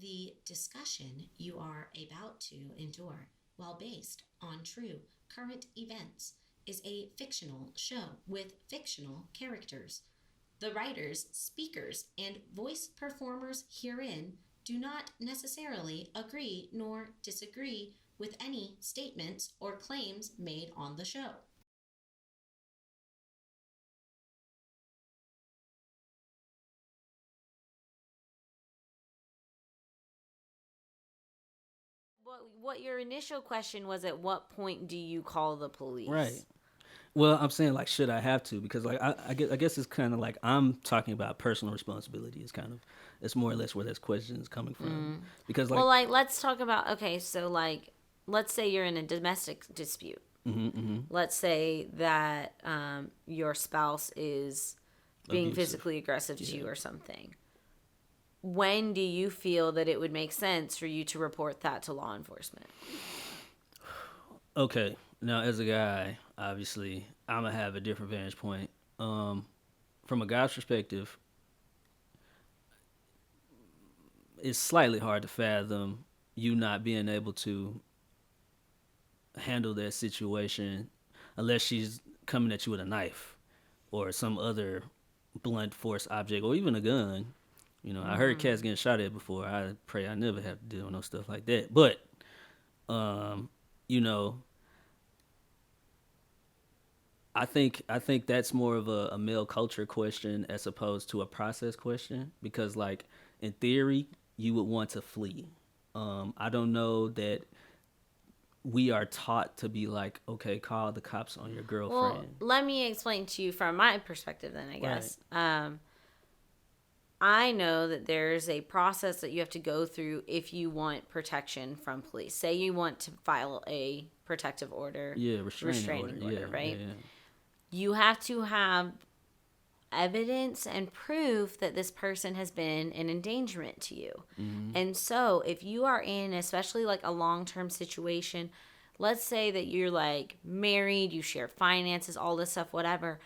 The discussion you are about to endure, while based on true current events, is a fictional show with fictional characters. The writers, speakers, and voice performers herein do not necessarily agree nor disagree with any statements or claims made on the show. What your initial question was, at what point do you call the Right. police? Well, I'm saying like, should I have to? Because like, I guess it's kind of like I'm talking about personal responsibility. It's kind of, it's more or less where this question is coming from. Because Well, like, like, let's talk about, okay, so like, let's say you're in a domestic dispute. Let's say that your spouse is being abusive. physically aggressive to Yeah. you or something. When do you feel that it would make sense for you to report that to law enforcement? Okay. Now, as a guy, obviously, I'm gonna have a different vantage point. From a guy's perspective, it's slightly hard to fathom you not being able to handle that situation unless she's coming at you with a knife or some other blunt force object or even a gun. You know, I heard cats getting shot at before. I pray I never have to deal with no stuff like that. But, um, you know, I think that's more of a male culture question as opposed to a process question because, like, in theory, you would want to flee. I don't know that we are taught to be like, okay, call the cops on your Well, girlfriend. let me explain to you from my perspective then, I Right. guess. I know that there's a process that you have to go through if you want protection from police. Say you want to file a protective order, Yeah, restraining order. restraining Yeah, order, yeah, right? yeah. You have to have evidence and proof that this person has been an endangerment to you. Mm-hmm. And so, if you are in, especially like a long term situation, let's say that you're like married, you share finances, all this stuff, whatever.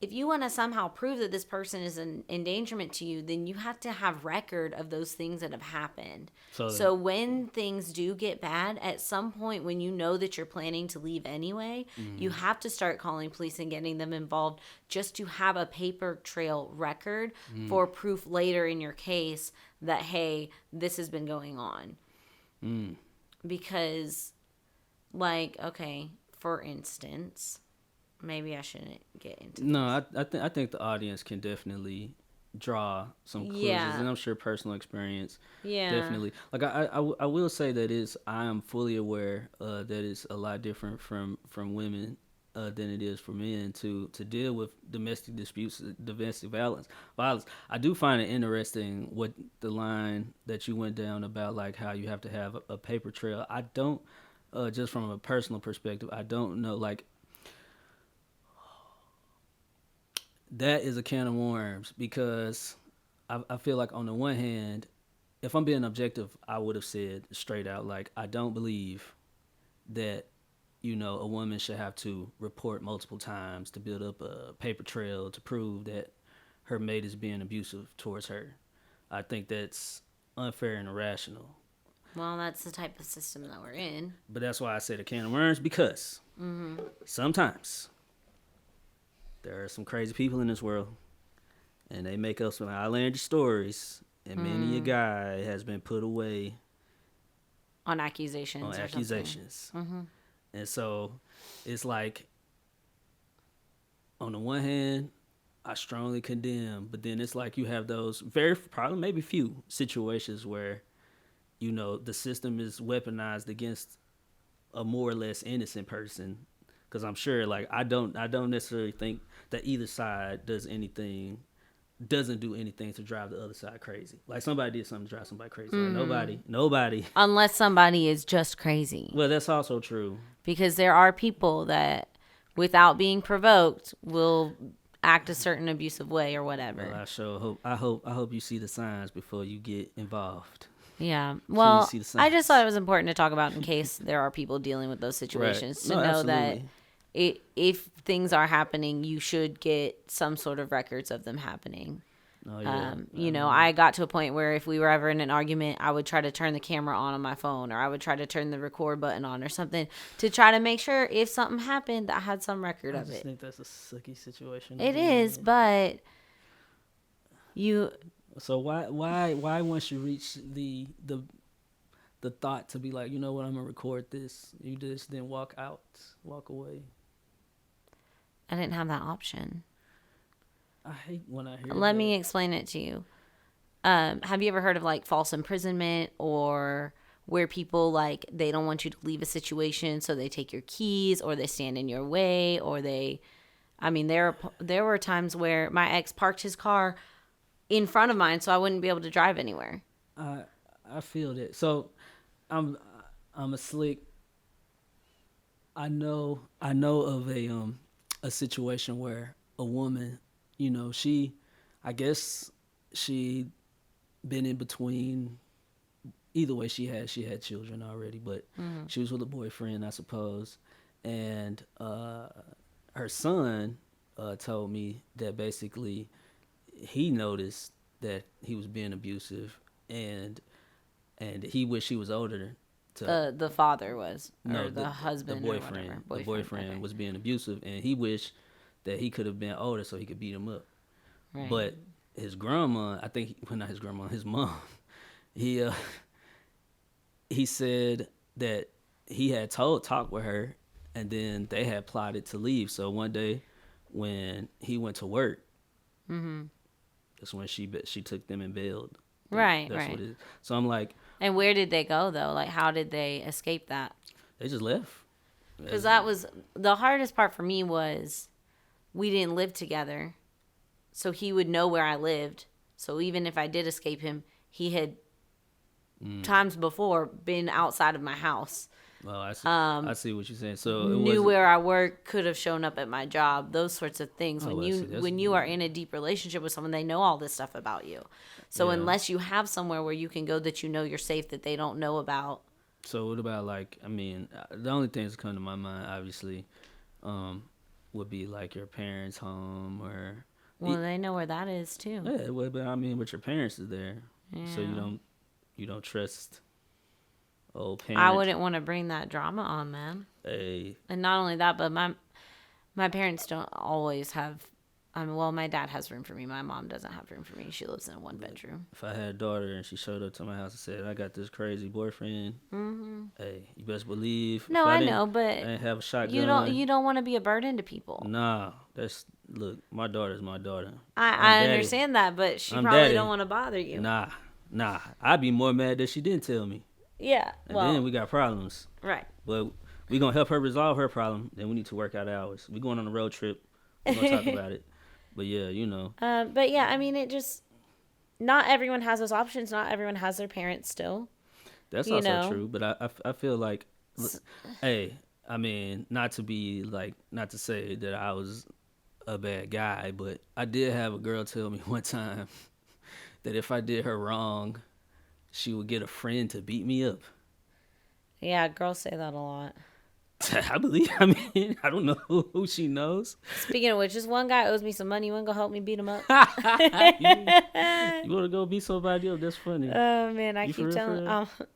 If you want to somehow prove that this person is an endangerment to you, then you have to have record of those things that have happened. So, So when things do get bad, at some point when you know that you're planning to leave anyway, you mm-hmm. have to start calling police and getting them involved just to have a paper trail record Mm-hmm. for proof later in your case that, hey, this has been going on. Mm. Because, like, okay, for instance, maybe I shouldn't get into No, this. I think the audience can definitely draw some conclusions, Yeah. and I'm sure personal experience Yeah. definitely. Like I will say that is I am fully aware that it's a lot different from women than it is for men to deal with domestic disputes, domestic violence. Violence. I do find it interesting what the line that you went down about like how you have to have a paper trail. I don't. Just from a personal perspective, I don't know. Like that is a can of worms because I feel like on the one hand, if I'm being objective, I would have said straight out like I don't believe that a woman should have to report multiple times to build up a paper trail to prove that her mate is being abusive towards her. I think that's unfair and irrational. Well, that's the type of system that we're in. But that's why I said a can of worms because sometimes there are some crazy people in this world and they make up some outlandish stories, and many a guy has been put away On on accusations or something. accusations. And so it's like, on the one hand, I strongly condemn, but then it's like you have those very, probably maybe few situations where, the system is weaponized against a more or less innocent person. Because I'm sure, like, I don't necessarily think that either side doesn't do anything to drive the other side crazy. Like somebody did something to drive somebody crazy. Like nobody. Unless somebody is just crazy. Well, that's also true. Because there are people that, without being provoked, will act a certain abusive way or Well, whatever. I sure hope. I hope you see the signs before you get involved. Yeah. Sure, you Well, see the I just thought signs. it was important to talk about in case there are people dealing with those Right. situations to No, know that absolutely. if things are happening, you should get some sort of records of them happening. Oh, yeah. I got to a point where if we were ever in an argument, I would try to turn the camera on my phone, or I would try to turn the record button on or something to try to make sure if something happened, I had some record I of just it. think that's a sucky situation. It is, but So why once you reach the thought to be like, you know what, I'm gonna record this, you just then walk away. I didn't have that option. I hate when I hear. Let me explain it to you. Have you ever heard of like false imprisonment, or where people like they don't want you to leave a situation, so they take your keys, or they stand in your way, or there were times where my ex parked his car in front of mine so I wouldn't be able to drive anywhere. I feel that. So I'm a slick. I know of a situation where a woman, I guess she been in between. Either way, she had children already, but she was with a boyfriend, I suppose, and her son told me that basically he noticed that he was being abusive, and he wished he was older. The father was, No, or the husband, the boyfriend. or whatever. The boyfriend okay. was being abusive, and he wished that he could have been older so he could beat him up. Right. But his grandma, I think, well, not his grandma, his mom, he said that he had talked with her, and then they had plotted to leave. So one day, when he went to work, that's when she took them and bailed. Right, That's right. what it is. So I'm like, And where did they go though? Like, how did they escape that? they just left. Because that was the hardest part for me, was we didn't live together, so he would know where I lived. So even if I did escape him, he had times before been outside of my house. Well, I see what you're saying. So it Knew was where I worked, could have shown up at my job, those sorts of things. Oh, When I see. That's when you are in a deep relationship with someone, they know all this stuff about you. So Yeah. unless you have somewhere where you can go that you know you're safe, that they don't know about. So what about, like, I mean, the only things that come to my mind, obviously, would be like your parents' home, or Well, they know where that is too. yeah, well, but I mean, but your parents is there, so Yeah. you don't trust old parents. I wouldn't want to bring that drama on them. Hey, And not only that, but my parents don't always have. Well, my dad has room for me. My mom doesn't have room for me. She lives in a 1-bedroom. if I had a daughter and she showed up to my house and said, I got this crazy boyfriend, hey, you best believe. No, if I didn't- know, I but didn't have a shotgun. you don't want to be a burden to people. Nah, look, my daughter's my daughter. I daddy. understand that, but she I'm probably daddy. don't want to bother you. Nah, I'd be more mad that she didn't tell me. Yeah, And well, then we got problems. right. But we gonna help her resolve her problem. Then we need to work out ours. We going on a road trip. We're gonna talk about it. But yeah, But yeah, I mean, not everyone has those options. Not everyone has their parents still. that's You also know. true. But I feel like, hey, I mean, not to say that I was a bad guy, but I did have a girl tell me one time that if I did her wrong, she would get a friend to beat me up. Yeah, girls say that a lot. I mean, I don't know who she knows. Speaking of which, this one guy owes me some money. You want to go help me beat him up? You want to go beat somebody up? That's funny. Oh man, I You for keep real, telling. for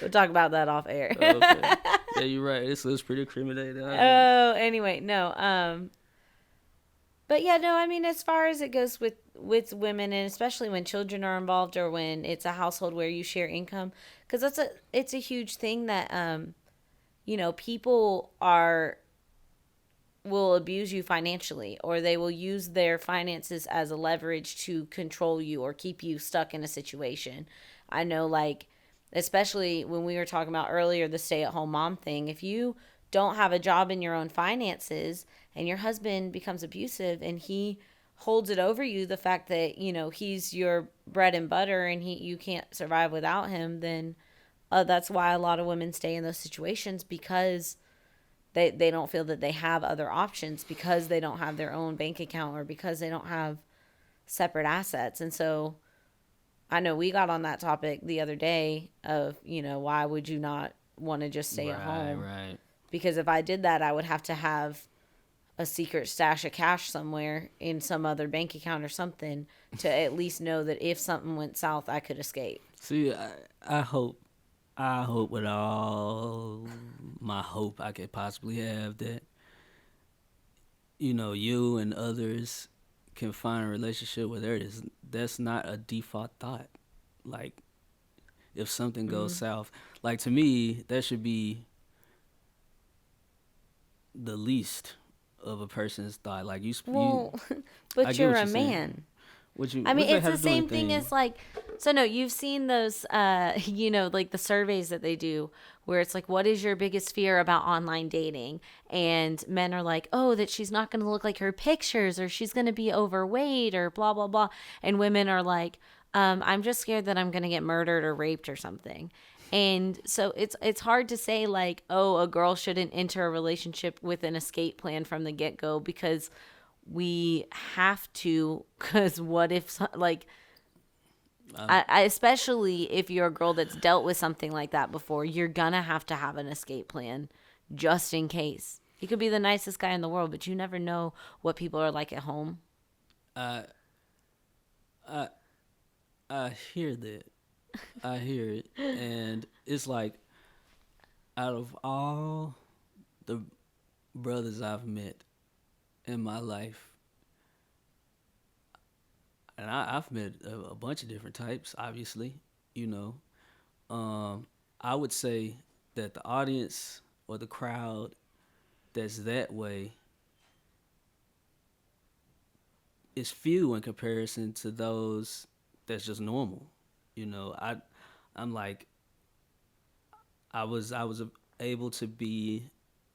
We'll talk about that off air. Okay. Yeah, you're right. It's pretty incriminating. Oh, anyway, no. But yeah, no. I mean, as far as it goes with women, and especially when children are involved, or when it's a household where you share income, because it's a huge thing that people will abuse you financially, or they will use their finances as a leverage to control you or keep you stuck in a situation. I know, like, especially when we were talking about earlier, the stay-at-home mom thing, if you don't have a job in your own finances and your husband becomes abusive and he holds it over you, the fact that, he's your bread and butter and you can't survive without him, then that's why a lot of women stay in those situations, because they don't feel that they have other options, because they don't have their own bank account, or because they don't have separate assets. And so I know we got on that topic the other day of, why would you not want to just stay at home? Right. Because if I did that, I would have to have a secret stash of cash somewhere in some other bank account or something to at least know that if something went south, I could escape. See, I hope with all my hope I could possibly have that, you and others can find a relationship where that's not a default thought. Like, if something goes south, like, to me, that should be the least of a person's thought. Like, Well, I but get you're what a you're saying. man. What I mean, does that it's have the to do with same thing anything? as like, so no, you've seen those, like the surveys that they do where it's like, what is your biggest fear about online dating? And men are like, oh, that she's not going to look like her pictures or she's going to be overweight or blah, blah, blah. And women are like, I'm just scared that I'm going to get murdered or raped or something. And so it's hard to say like, oh, a girl shouldn't enter a relationship with an escape plan from the get-go because we have to, because what if like I especially if you're a girl that's dealt with something like that before, you're gonna have to have an escape plan just in case. He could be the nicest guy in the world, but you never know what people are like at home. I I I hear that. I hear it, and it's like, out of all the brothers I've met in my life, and I've met a bunch of different types, obviously, you know. I would say that the audience or the crowd that's that way is few in comparison to those that's just normal. You know, I'm like, I was able to be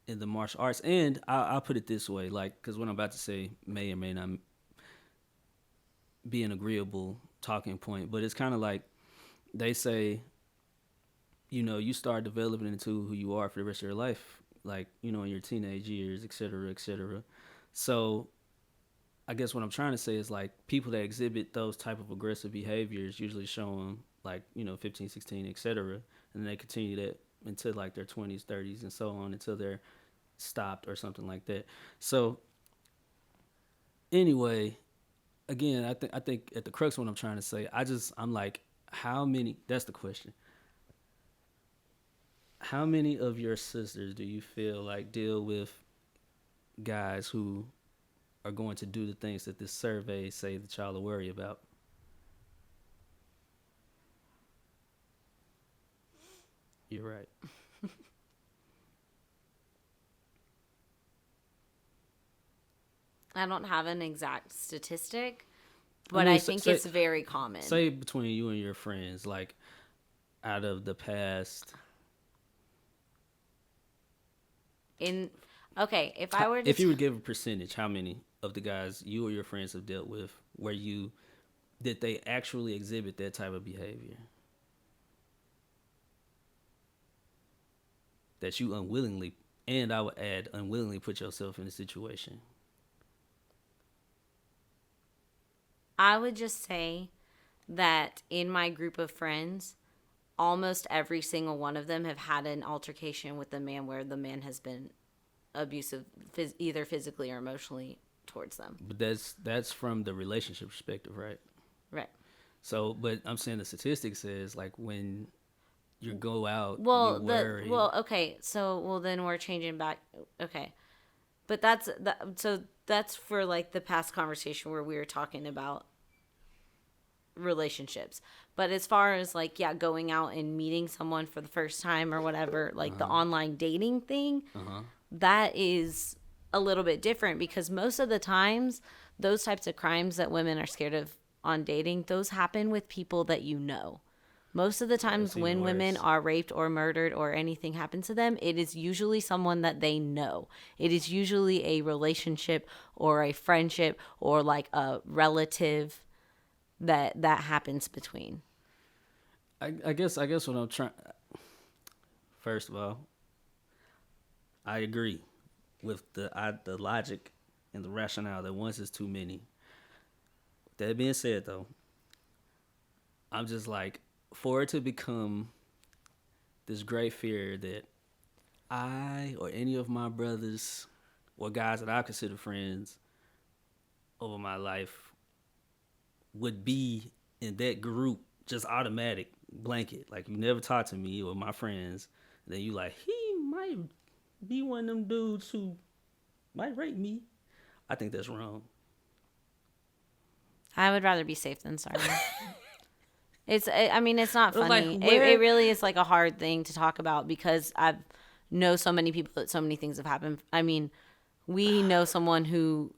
in the martial arts, and I'll put it this way, like, because what I'm about to say may or may not be an agreeable talking point, but it's kind of like they say, you start developing into who you are for the rest of your life, like, in your teenage years, et cetera, et cetera. So I guess what I'm trying to say is, like, people that exhibit those type of aggressive behaviors usually show them, like, 15, 16, et cetera, and they continue that until like their 20s, 30s, and so on, until they're stopped or something like that. So anyway, again, I think at the crux of what I'm trying to say, I'm like, how many? That's the question. How many of your sisters do you feel like deal with guys who are going to do the things that this survey say that y'all are worried about? You're right. I don't have an exact statistic, I but mean, I think it's very common. say between you and your friends, like, out of the past. If I were to If you would give a percentage, how many of the guys you or your friends have dealt with where did they actually exhibit that type of behavior? That you unwillingly, and I would add, unwillingly put yourself in a situation. I would just say that in my group of friends, almost every single one of them have had an altercation with the man where the man has been abusive, either physically or emotionally towards them. But that's from the relationship perspective, right? Right. So, but I'm saying the statistic says, like, when you go out, you worry. Then we're changing back. Okay, but that's for like the past conversation where we were talking about relationships. But as far as like, yeah, going out and meeting someone for the first time or whatever, like the online dating thing, that is a little bit different because most of the times those types of crimes that women are scared of on dating, those happen with people that you know. Most of the times when women are raped or murdered or anything happens to them, it is usually someone that they know. It is usually a relationship or a friendship or like a relative that happens between. I guess what I'm trying. First of all, I agree with the logic and the rationale that once is too many. That being said, though, I'm just like, for it to become this great fear that I or any of my brothers or guys that I consider friends over my life would be in that group, just automatic blanket. Like, you never talk to me or my friends, then you like, he might be one of them dudes who might rape me. I think that's wrong. I would rather be safe than sorry. I mean, it's not funny. Like, it really is like a hard thing to talk about because I know so many people that so many things have happened. I mean, we know someone who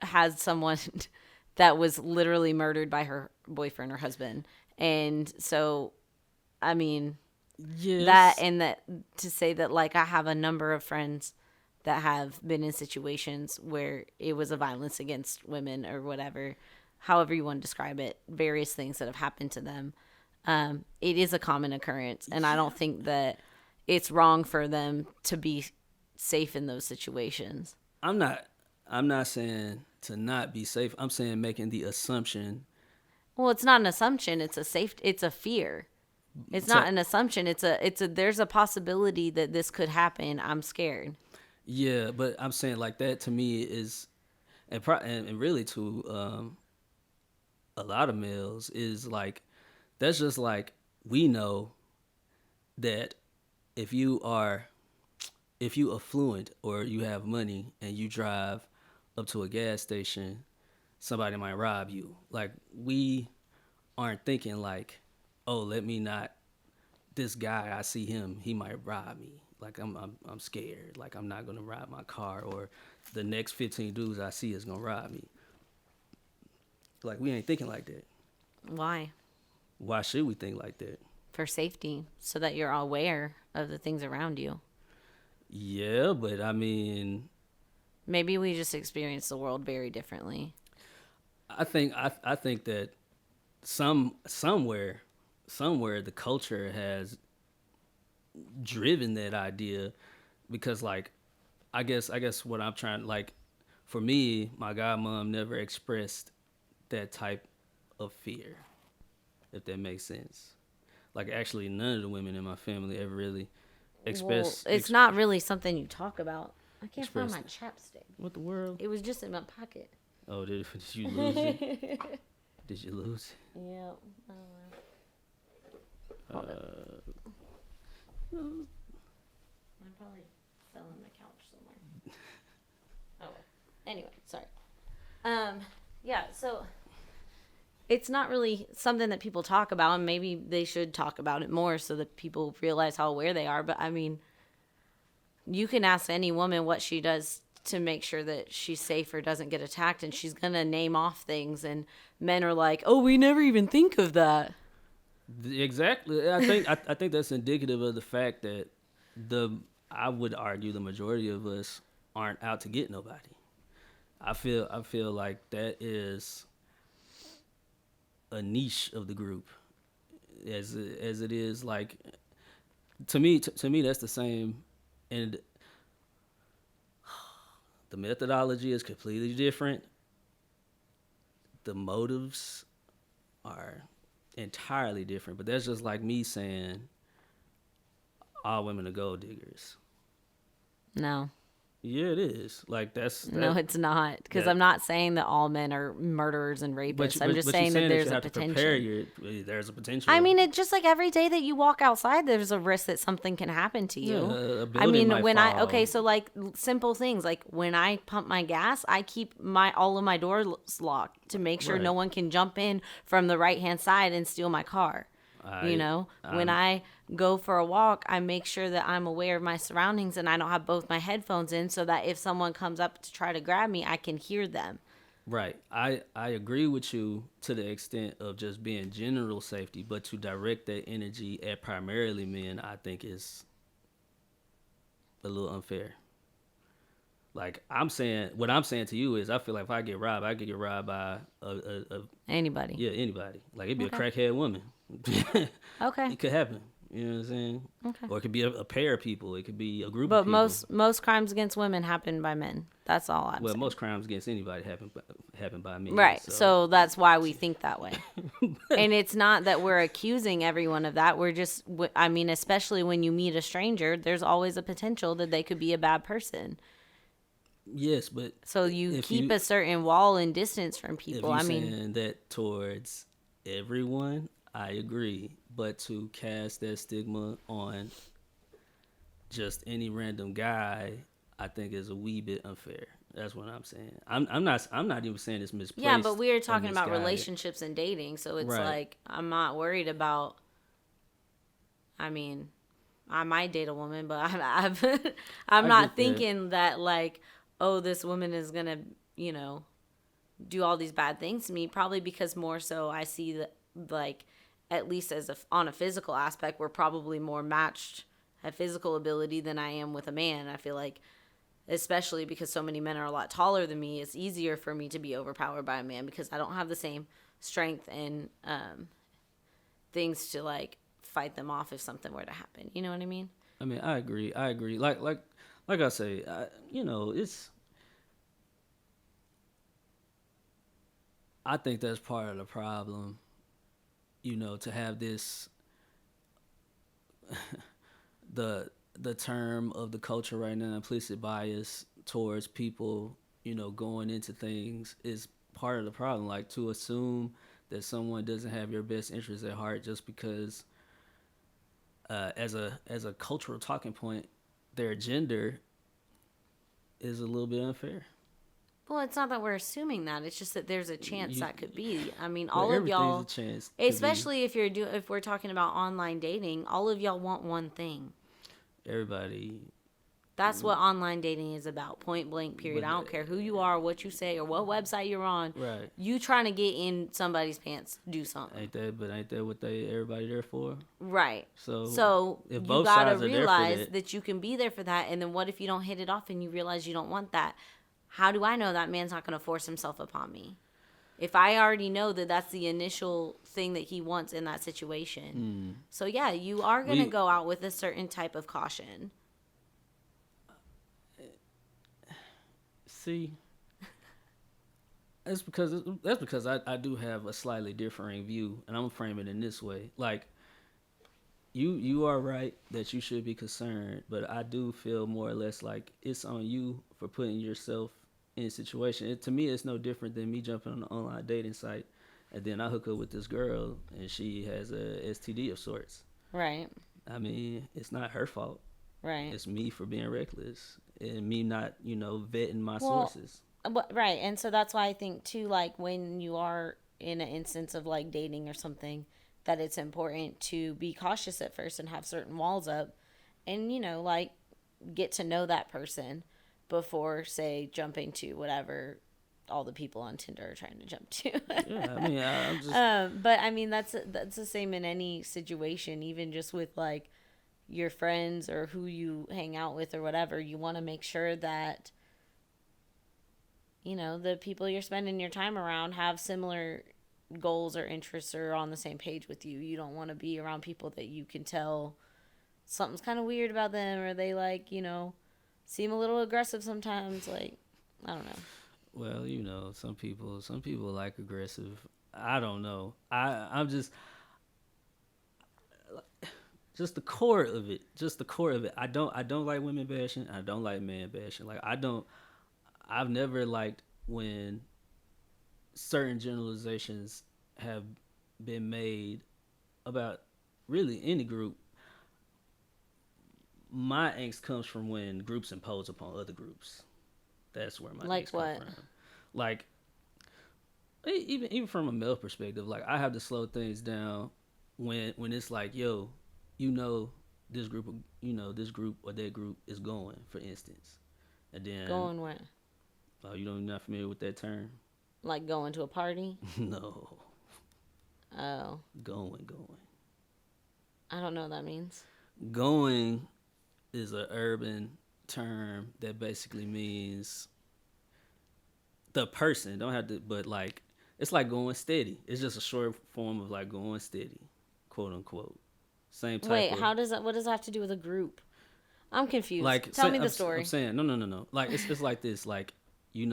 has someone that was literally murdered by her boyfriend or husband. And so, I mean, Yes. that to say that, like, I have a number of friends that have been in situations where it was a violence against women or whatever, however you want to describe it, various things that have happened to them. It is a common occurrence. And I don't think that it's wrong for them to be safe in those situations. I'm not saying to not be safe. I'm saying making the assumption. Well, it's not an assumption. It's a fear. It's not an assumption. There's a possibility that this could happen. I'm scared. Yeah, but I'm saying like that to me is, and really to a lot of males is like, that's just like, we know that if you affluent or you have money and you drive up to a gas station, somebody might rob you. Like, we aren't thinking like, oh, this guy, I see him, he might rob me. Like, I'm scared. Like, I'm not gonna rob my car, or the next 15 dudes I see is gonna rob me. Like, we ain't thinking like that. Why? Why should we think like that? For safety, so that you're aware of the things around you. Yeah, but I mean, maybe we just experience the world very differently. I think that somewhere the culture has driven that idea, because like, I guess what I'm trying, like, for me, my godmom never expressed that type of fear, if that makes sense. Like, actually none of the women in my family ever really expressed. Well, it's not really something you talk about. I can't find my expressed- chapstick. What the world? It was just in my pocket. Oh, did you lose it? Did you lose it? Yeah. Hold up. I probably fell on the couch somewhere. Oh, well. Anyway, sorry. Yeah, so it's not really something that people talk about, and maybe they should talk about it more so that people realize how aware they are. But I mean, you can ask any woman what she does to make sure that she's safe or doesn't get attacked, and she's gonna name off things, and men are like, oh, we never even think of that. Exactly. I think that's indicative of the fact that I would argue the majority of us aren't out to get nobody. I feel like that is a niche of the group, as it is, like, to me that's the same, and the methodology is completely different. The motives are entirely different, but that's just like me saying all women are gold diggers. No. Yeah, it is. Like, no, it's not. Because I'm not saying that all men are murderers and rapists. I'm just saying that there's a potential. There's a potential. I mean, it's just like every day that you walk outside, there's a risk that something can happen to you. Yeah, I mean, when fall. so like simple things, like when I pump my gas, I keep all of my doors locked to make sure no one can jump in from the right-hand side and steal my car. When I go for a walk, I make sure that I'm aware of my surroundings and I don't have both my headphones in, so that if someone comes up to try to grab me, I can hear them. Right. I agree with you to the extent of just being general safety, but to direct that energy at primarily men, I think is a little unfair. Like, what I'm saying to you is, I feel like if I get robbed by anybody. Yeah, anybody. Like, it'd be a crackhead woman. Okay. It could happen. You know what I'm saying? Okay. Or it could be a pair of people. It could be a group but of people. But most crimes against women happen by men. That's all I'm saying. Most crimes against anybody happen by men. Right. So that's why we think that way. And it's not that we're accusing everyone of that. We're just, I mean, especially when you meet a stranger, there's always a potential that they could be a bad person. Yes, but So you if keep you a certain wall and distance from if people. you I mean, saying that towards everyone, I agree. But to cast that stigma on just any random guy, I think is a wee bit unfair. That's what I'm saying. I'm not even saying it's yeah, but misplaced we are or talking about misguided. relationships and dating, so it's Right. like I'm not worried about. I mean, I might date a woman, but I'm I not get that. thinking that like, oh, this woman is gonna, you know, do all these bad things to me. Probably because more so I see that like, at least as on a physical aspect, we're probably more matched at physical ability than I am with a man. I feel like, especially because so many men are a lot taller than me, it's easier for me to be overpowered by a man because I don't have the same strength and things to like fight them off if something were to happen. You know what I mean? I mean, I agree. I agree. Like I say, it's. I think that's part of the problem. To have this the term of the culture right now, implicit bias towards people, going into things is part of the problem. Like to assume that someone doesn't have your best interests at heart just because, as a cultural talking point, their gender is a little bit unfair. Well, it's not that we're assuming that. It's just that there's a chance You, that could be. I mean, well, all of everything's a y'all, chance to be. especially if we're talking about online dating, all of y'all want one thing. Everybody, That's what online dating is about. Point blank, period. but I don't care who you are, what you say, or what website you're on. right. You trying to get in somebody's pants, do something. Ain't that what everybody there for? Right. So So if you both gotta sides are there for realize that, that you can be there for that. And then what if you don't hit it off and you realize you don't want that? How do I know that man's not going to force himself upon me? If I already know that that's the initial thing that he wants in that situation. So yeah, you are going to we go out with a certain type of caution. see. That's because I do have a slightly differing view, and I'm gonna frame it in this way. Like you are right that you should be concerned, but I do feel more or less like it's on you for putting yourself in a situation. To me, it's no different than me jumping on an online dating site, and then I hook up with this girl, and she has a STD of sorts. Right. I mean, it's not her fault. Right. It's me for being reckless and me not, vetting my Well, sources. right. And so that's why I think too, like when you are in an instance of like dating or something, that it's important to be cautious at first and have certain walls up and, like get to know that person before, say, jumping to whatever all the people on Tinder are trying to jump to. Yeah, I mean, I'm just But I mean, that's the same in any situation, even just with like your friends or who you hang out with or whatever. You want to make sure that the people you're spending your time around have similar goals or interests or on the same page with you. You don't want to be around people that you can tell something's kind of weird about them or they like, seem a little aggressive sometimes. Like, I don't know. well, some people like aggressive. I don't know. I'm just the core of it. Just the core of it. I don't like women bashing. I don't like man bashing. Like I've never liked when certain generalizations have been made about really any group. My angst comes from when groups impose upon other groups. That's where my Like angst comes what? from. Like even from a male perspective, like I have to slow things down when it's like, yo, you know this group or that group is going, for instance, and then Going what? oh, you're not familiar with that term? Like going to a party? No, Oh, going. I don't know what that means. Going is an urban term that basically means the person don't have to, but like it's like going steady. It's just a short form of like going steady, quote unquote. Same type Wait, of what does that have to do with a group? I'm confused. like. Tell me the I'm story. saying no. Like it's like this. Like you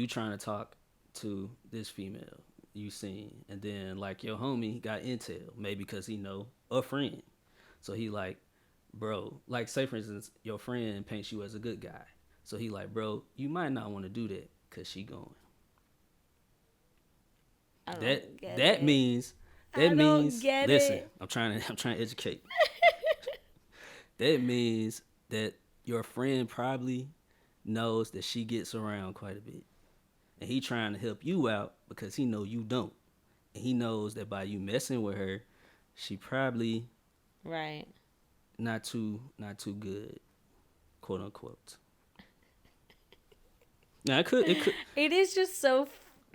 trying to talk to this female you seen, and then like your homie got intel, maybe because he know a friend, so he like, bro, like say for instance, your friend paints you as a good guy. So he like, bro, you might not want to do that because she going. I don't That get that it. means I that don't means get listen, it. I'm trying to educate. That means that your friend probably knows that she gets around quite a bit. And he trying to help you out because he know you don't. And he knows that by you messing with her, she probably Right. not too good, quote unquote. Now it could It is just so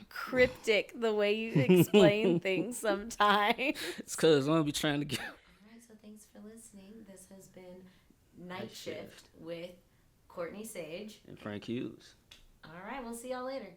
cryptic the way you explain things sometimes. it's cause I'm gonna be trying to get All right, so thanks for listening. This has been Night Shift with Courtney Sage. and Frank Hughes. All right, we'll see y'all later.